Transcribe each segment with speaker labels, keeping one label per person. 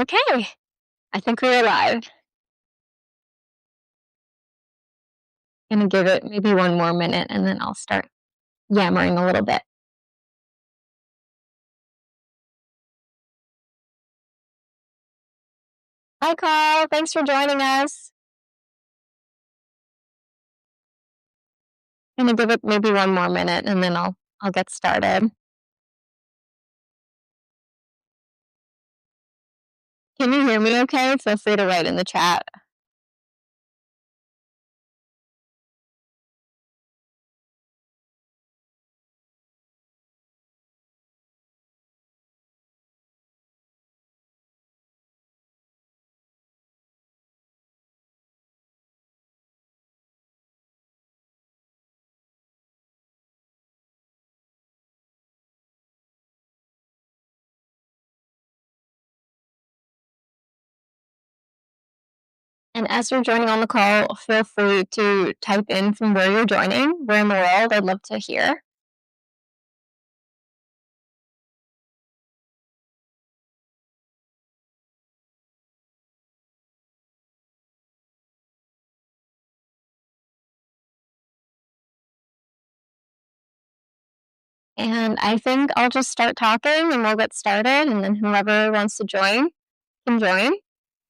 Speaker 1: Okay, I think we're live. Gonna give it maybe one more minute and then I'll start yammering a little bit. Hi, Carl. Thanks for joining us. Gonna give it maybe one more minute and then I'll get started. Can you hear me okay? Feel free to write in the chat. And as you're joining on the call, feel free to type in from where you're joining, where in the world. I'd love to hear. And I think I'll just start talking and we'll get started, and then whoever wants to join can join.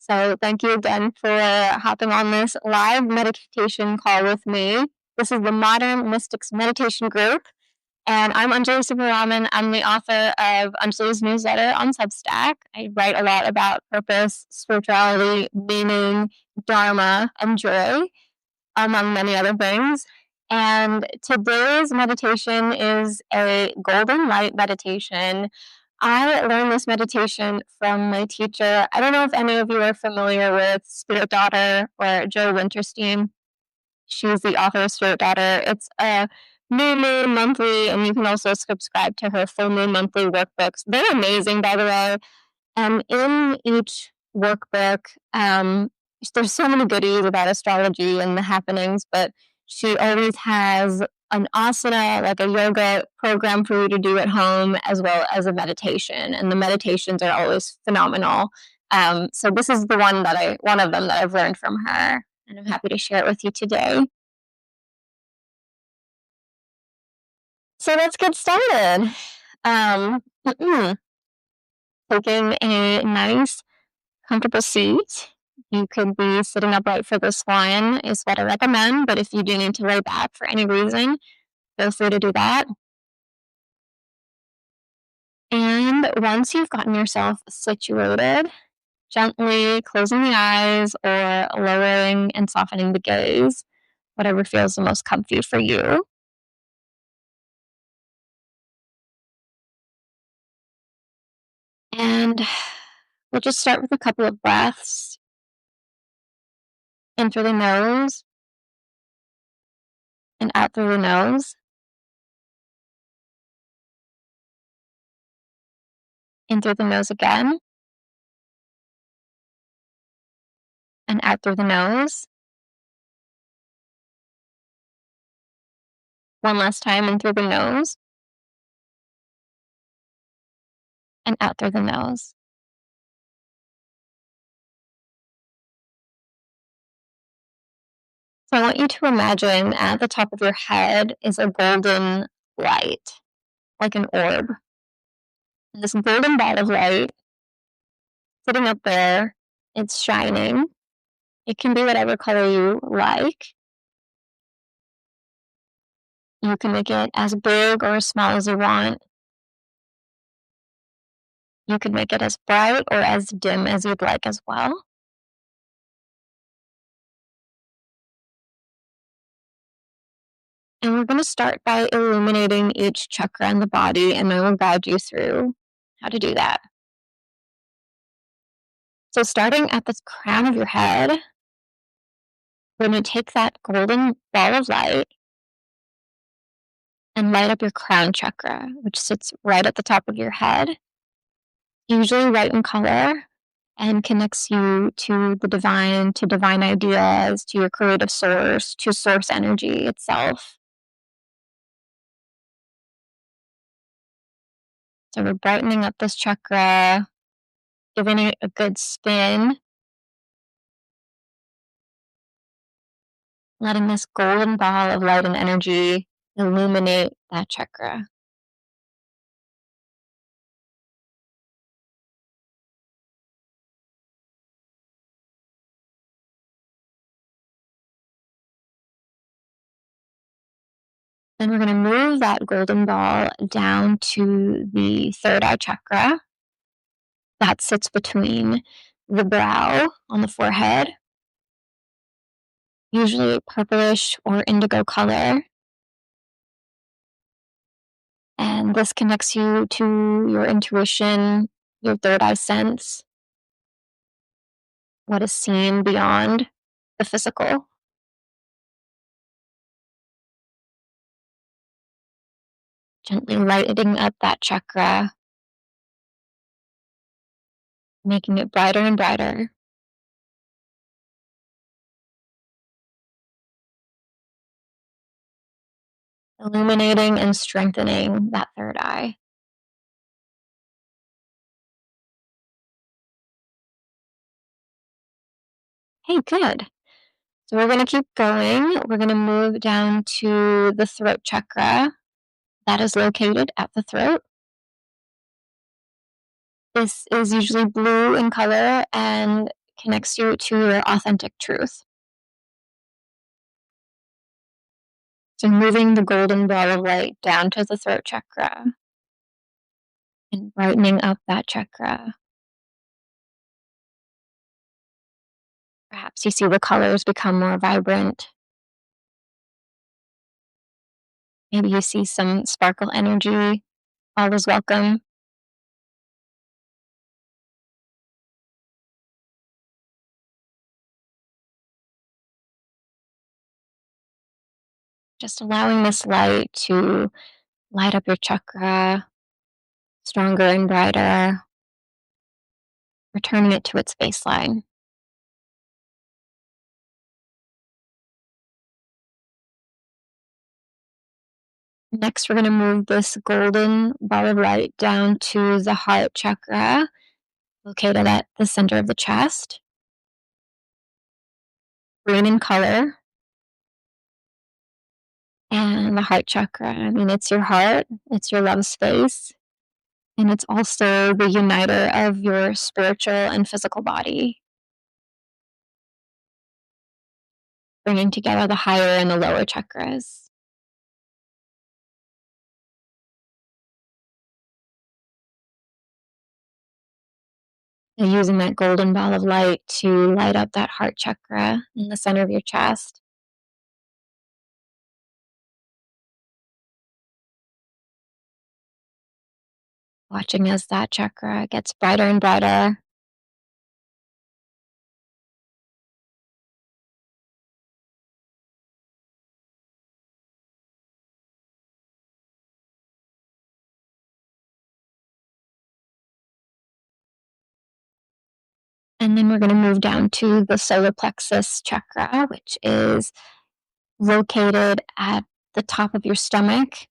Speaker 1: So thank you again for hopping on this live meditation call with me. This is the Modern Mystics Meditation Group, and I'm Angeli Sivaraman. I'm the author of Angeli's newsletter on Substack. I write a lot about purpose, spirituality, meaning, dharma, and joy, among many other things. And today's meditation is a golden light meditation. I learned this meditation from my teacher. I don't know if any of you are familiar with Spirit Daughter or Jo Winterstein. She's the author of Spirit Daughter. It's a new moon monthly, and you can also subscribe to her full moon monthly workbooks. They're amazing, by the way. And in each workbook, there's so many goodies about astrology and the happenings, but she always has an asana, like a yoga program for you to do at home, as well as a meditation. And the meditations are always phenomenal. So this is one of them that I've learned from her, and I'm happy to share it with you today. So let's get started. Taking a nice comfortable seat. You could be sitting upright for this one is what I recommend, but if you do need to lay back for any reason, feel free to do that. And once you've gotten yourself situated, gently closing the eyes or lowering and softening the gaze, whatever feels the most comfy for you. And we'll just start with a couple of breaths in through the nose and out through the nose. In through the nose again and out through the nose. One last time in through the nose and out through the nose. So I want you to imagine at the top of your head is a golden light, like an orb. And this golden ball of light sitting up there, it's shining. It can be whatever color you like. You can make it as big or as small as you want. You can make it as bright or as dim as you'd like as well. And we're going to start by illuminating each chakra in the body, and I will guide you through how to do that. So starting at the crown of your head, we're going to take that golden ball of light and light up your crown chakra, which sits right at the top of your head, usually white in color, and connects you to the divine, to divine ideas, to your creative source, to source energy itself. So we're brightening up this chakra, giving it a good spin, letting this golden ball of light and energy illuminate that chakra. Then we're going to move that golden ball down to the third eye chakra that sits between the brow on the forehead, usually purplish or indigo color. And this connects you to your intuition, your third eye sense, what is seen beyond the physical. Gently lighting up that chakra, making it brighter and brighter. Illuminating and strengthening that third eye. Hey, good. So we're going to keep going. We're going to move down to the throat chakra that is located at the throat. This is usually blue in color and connects you to your authentic truth. So moving the golden ball of light down to the throat chakra and brightening up that chakra. Perhaps you see the colors become more vibrant. Maybe you see some sparkle energy. All is welcome. Just allowing this light to light up your chakra stronger and brighter, returning it to its baseline. Next, we're going to move this golden ball of light down to the heart chakra, located at the center of the chest. Green in color. And the heart chakra, I mean, it's your heart, it's your love space, and it's also the uniter of your spiritual and physical body, bringing together the higher and the lower chakras. And using that golden ball of light to light up that heart chakra in the center of your chest. Watching as that chakra gets brighter and brighter. And then we're going to move down to the solar plexus chakra, which is located at the top of your stomach,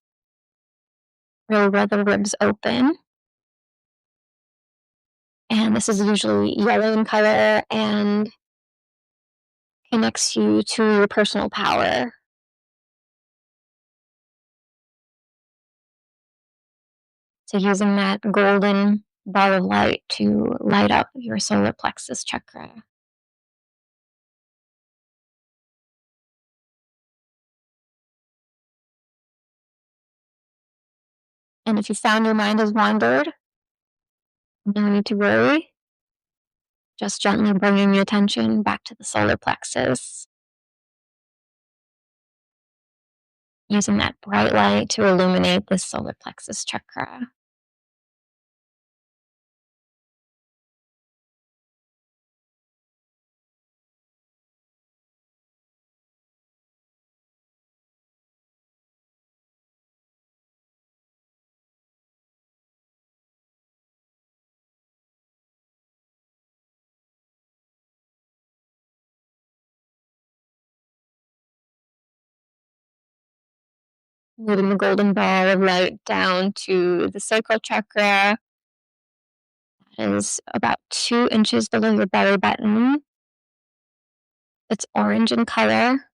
Speaker 1: really where the ribs open. And this is usually yellow in color and connects you to your personal power. So using that golden ball of light to light up your solar plexus chakra. And if you found your mind has wandered, no need to worry. Just gently bringing your attention back to the solar plexus. Using that bright light to illuminate the solar plexus chakra. Moving the golden ball of light down to the sacral chakra, is about 2 inches below your belly button. It's orange in color,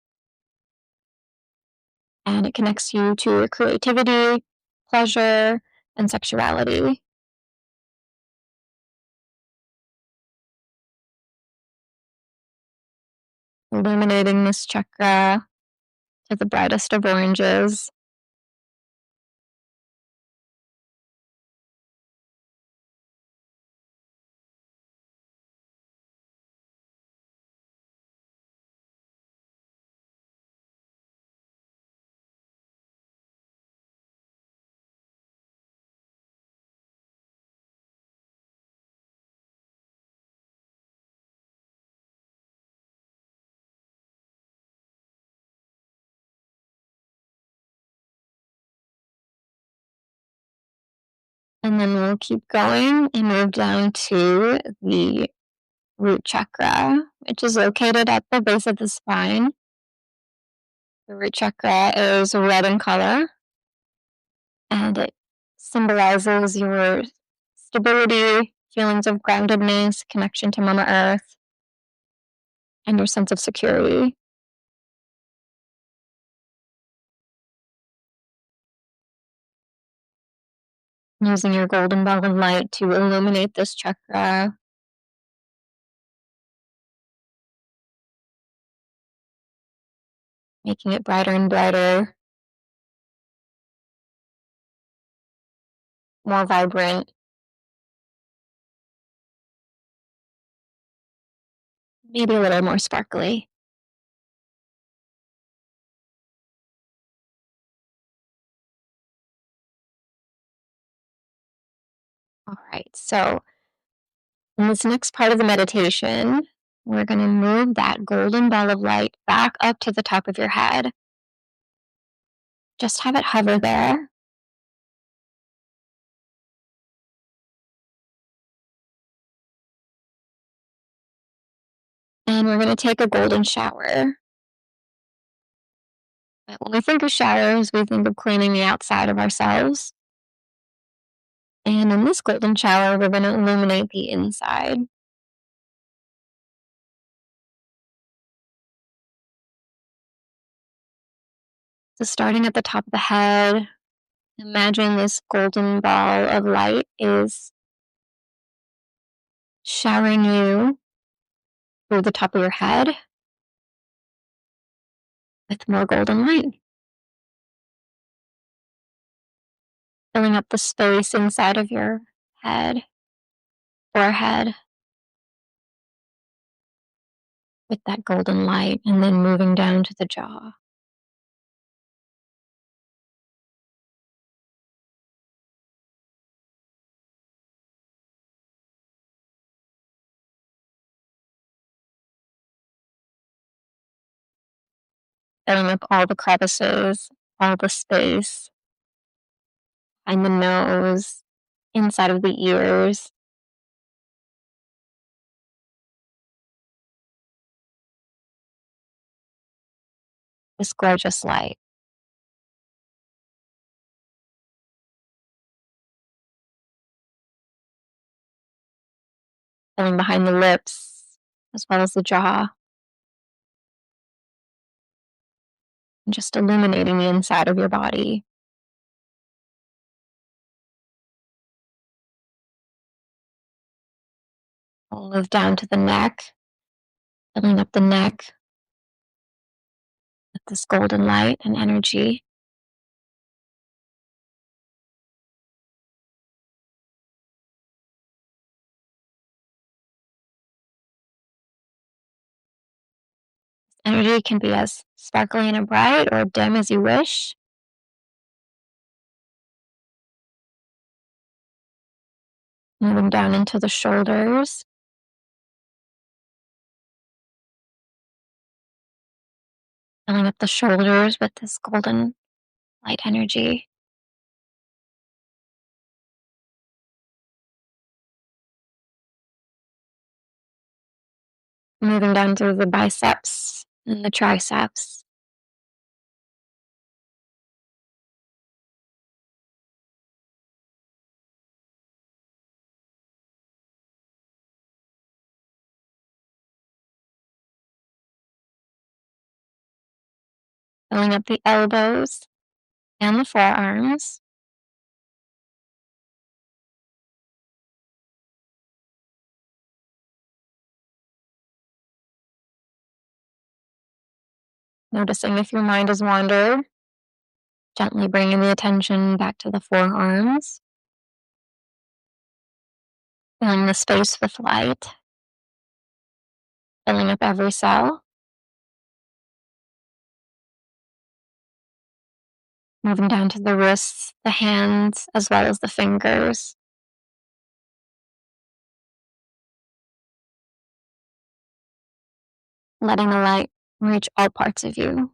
Speaker 1: and it connects you to your creativity, pleasure, and sexuality. Illuminating this chakra to the brightest of oranges. And then we'll keep going and move down to the root chakra, which is located at the base of the spine. The root chakra is red in color, and it symbolizes your stability, feelings of groundedness, connection to Mama Earth, and your sense of security. Using your golden ball of light to illuminate this chakra, making it brighter and brighter, more vibrant, maybe a little more sparkly. All right, so in this next part of the meditation, we're going to move that golden ball of light back up to the top of your head. Just have it hover there. And we're going to take a golden shower. But when we think of showers, we think of cleaning the outside of ourselves. And in this golden shower, we're going to illuminate the inside. So starting at the top of the head, imagine this golden ball of light is showering you through the top of your head with more golden light, filling up the space inside of your head, forehead, with that golden light, and then moving down to the jaw. Filling up all the crevices, all the space, behind the nose, inside of the ears. This gorgeous light. Filling behind the lips, as well as the jaw. And just illuminating the inside of your body. We'll move down to the neck, filling up the neck with this golden light and energy. Energy can be as sparkly and bright or dim as you wish. Moving down into the shoulders, filling up the shoulders with this golden light energy. Moving down through the biceps and the triceps. filling up the elbows and the forearms. Noticing if your mind has wandered, gently bringing the attention back to the forearms, filling the space with light, filling up every cell, moving down to the wrists, the hands, as well as the fingers. Letting the light reach all parts of you.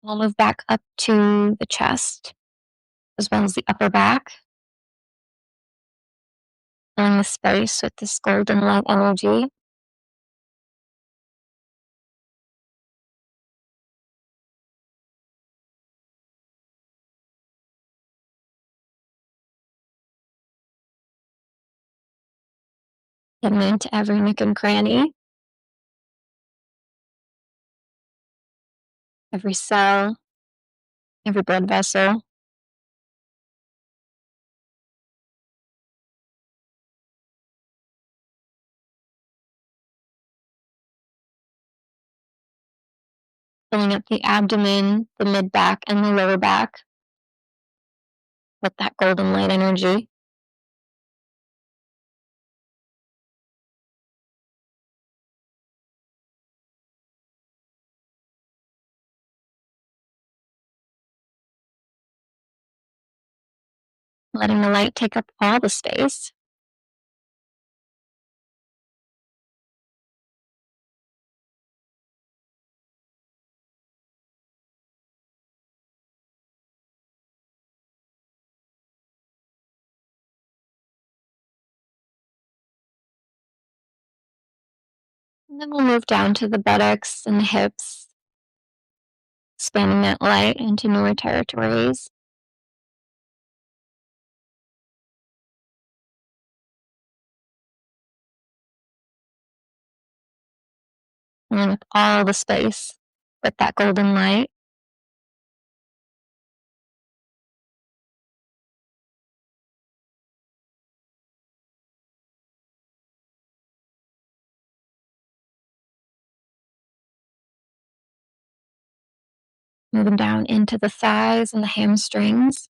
Speaker 1: We'll move back up to the chest, as well as the upper back, filling the space with this golden light energy. Getting into every nook and cranny, every cell, every blood vessel. Filling up the abdomen, the mid back, and the lower back with that golden light energy. Letting the light take up all the space. And then we'll move down to the buttocks and the hips, expanding that light into newer territories. Filling up all the space with that golden light. Moving down into the thighs and the hamstrings.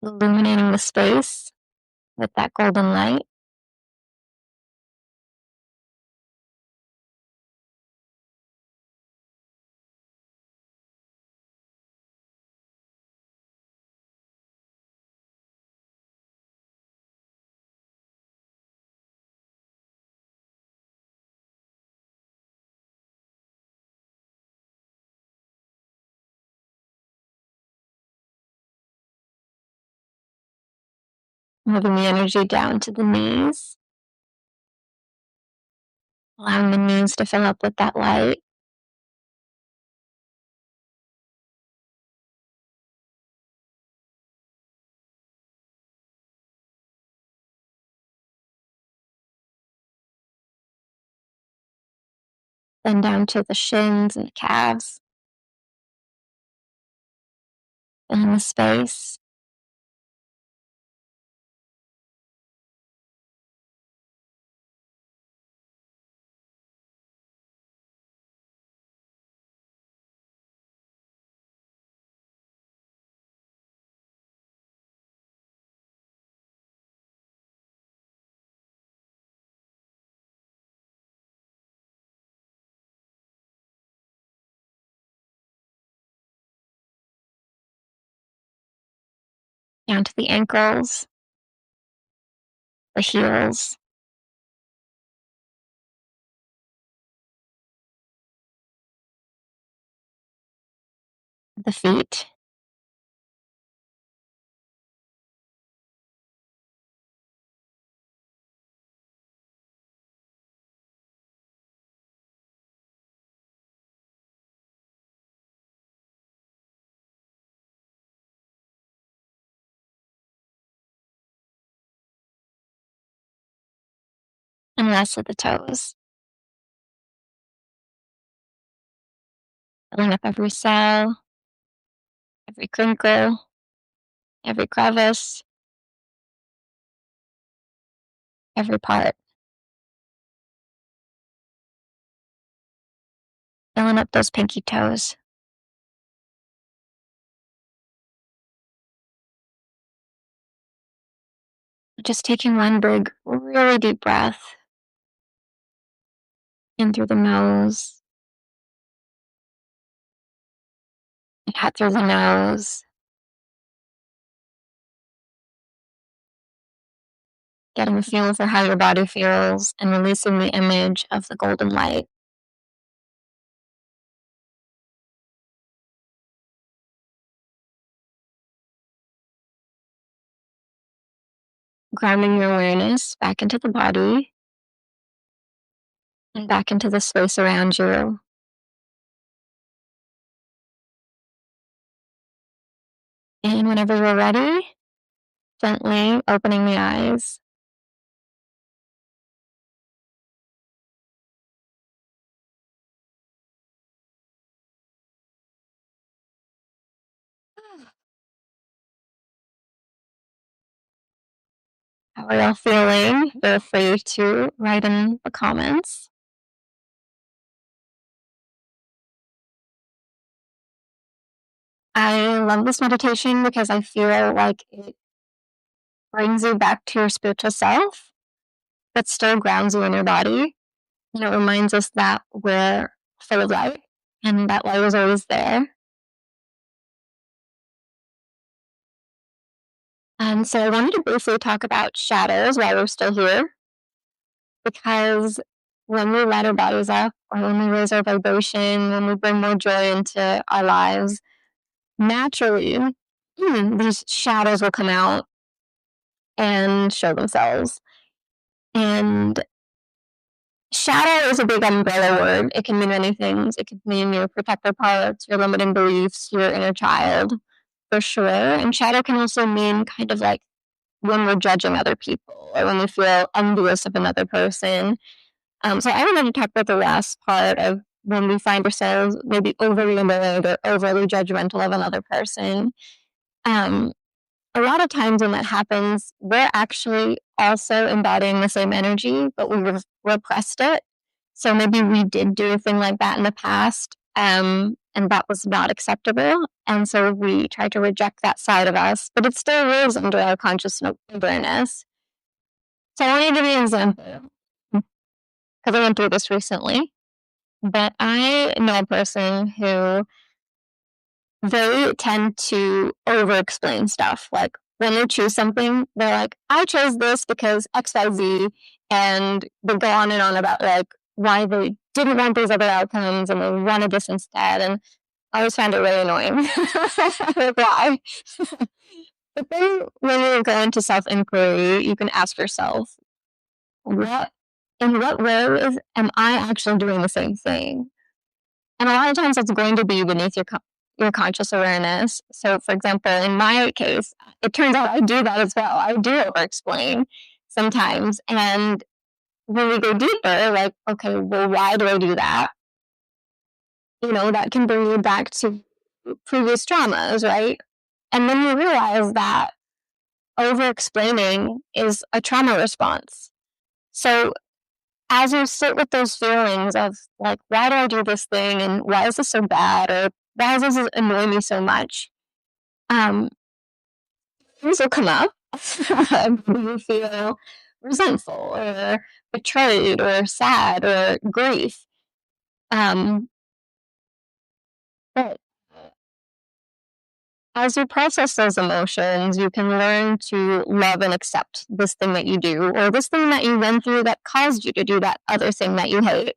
Speaker 1: Illuminating the space with that golden light. Moving the energy down to the knees. Allowing the knees to fill up with that light. Then down to the shins and the calves. Filling the space. Down to the ankles, the heels, the feet. and less at the toes. Filling up every cell, every crinkle, every crevice, every part. Filling up those pinky toes. Just taking one big, really deep breath in through the nose and out through the nose. Getting a feel for how your body feels and releasing the image of the golden light. Grounding your awareness back into the body and back into the space around you. And whenever you're ready, gently opening the eyes. How are y'all feeling? Feel free to write in the comments. I love this meditation because I feel like it brings you back to your spiritual self, but still grounds you in your body. And it reminds us that we're full of light and that light is always there. So I wanted to briefly talk about shadows while we're still here, because when we light our bodies up, or when we raise our vibration, when we bring more joy into our lives, naturally, these shadows will come out and show themselves. And shadow is a big umbrella word. It can mean many things. It could mean your protector parts, your limiting beliefs, your inner child, for sure. And shadow can also mean kind of like when we're judging other people or when we feel envious of another person. So I wanted to talk about the last part of when we find ourselves maybe overly annoyed or overly judgmental of another person. A lot of times when that happens, we're actually also embodying the same energy, but we repressed it. So maybe we did do a thing like that in the past, and that was not acceptable. And so we tried to reject that side of us, but it still lives under our conscious awareness. So I want to give you an example, because I went through this recently. But I know a person who they tend to over explain stuff. Like when they choose something, they're like, I chose this because XYZ. And they go on and on about like why they didn't want those other outcomes and they wanted this instead. And I always find it really annoying. Like, why? But then when you go into self inquiry, you can ask yourself, in what ways am I actually doing the same thing? And a lot of times it's going to be beneath your conscious awareness. So, for example, in my case, it turns out I do that as well. I do over-explain sometimes. And when we go deeper, like, okay, well, why do I do that? That can bring you back to previous traumas, right? And then you realize that over-explaining is a trauma response. So as you sit with those feelings of like, why do I do this thing and why is this so bad or why does this annoy me so much? Things will come up. You feel resentful or betrayed or sad or grief. But as you process those emotions, you can learn to love and accept this thing that you do or this thing that you went through that caused you to do that other thing that you hate.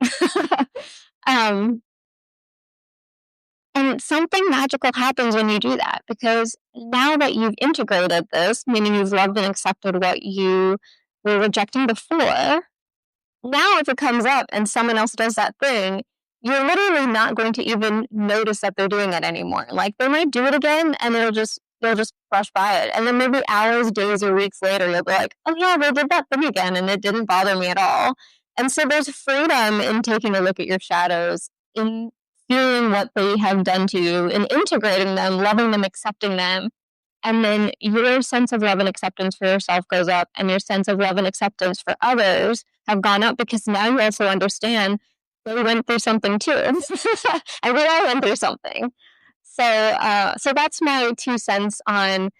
Speaker 1: And something magical happens when you do that, because now that you've integrated this, meaning you've loved and accepted what you were rejecting before, now if it comes up and someone else does that thing, you're literally not going to even notice that they're doing it anymore. Like they might do it again and it'll just you'll just brush by it. And then maybe hours, days, or weeks later, you'll be like, oh yeah, they did that thing again, and it didn't bother me at all. And so there's freedom in taking a look at your shadows, in feeling what they have done to you, in integrating them, loving them, accepting them. And then your sense of love and acceptance for yourself goes up, and your sense of love and acceptance for others have gone up because now you also understand they went through something too. And we all went through something. So that's my 2 cents on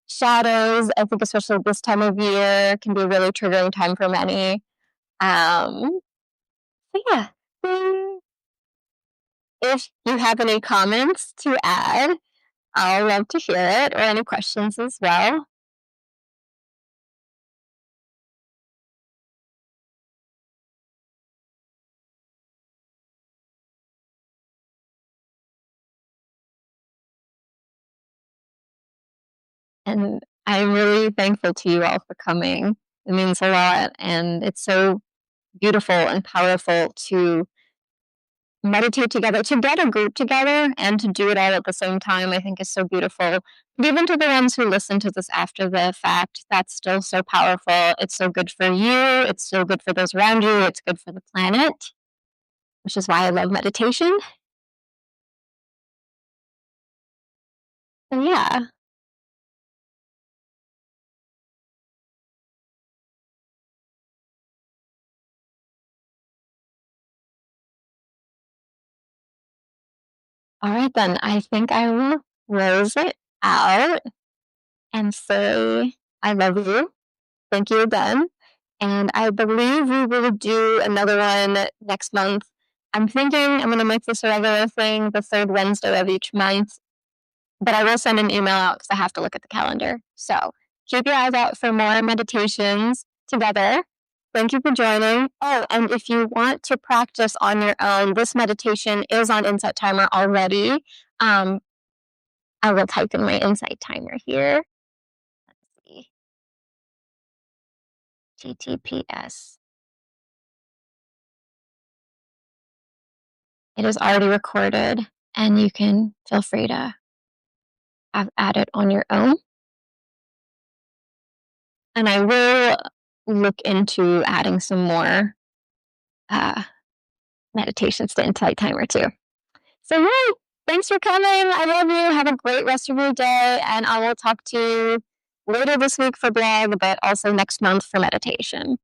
Speaker 1: shadows. I think especially this time of year can be a really triggering time for many. Um, so yeah, if you have any comments to add, I'll love to hear it, or any questions as well. And I'm really thankful to you all for coming. It means a lot, and it's so beautiful and powerful to meditate together, to get a group together and to do it all at the same time, I think is so beautiful. But even to the ones who listen to this after the fact, that's still so powerful. It's so good for you. It's so good for those around you. It's good for the planet, which is why I love meditation. And yeah. All right, then. I think I will close it out and say, I love you. Thank you again. And I believe we will do another one next month. I'm thinking I'm going to make this a regular thing the third Wednesday of each month, but I will send an email out because I have to look at the calendar. So keep your eyes out for more meditations together. Thank you for joining. Oh, and if you want to practice on your own, this meditation is on Insight Timer already. I will type in my Insight Timer here. Let's see. TTPS. It is already recorded, and you can feel free to add it on your own. And I will look into adding some more meditations to Insight Timer too. So, yay! Thanks for coming. I love you. Have a great rest of your day, and I will talk to you later this week for blog, but also next month for meditation.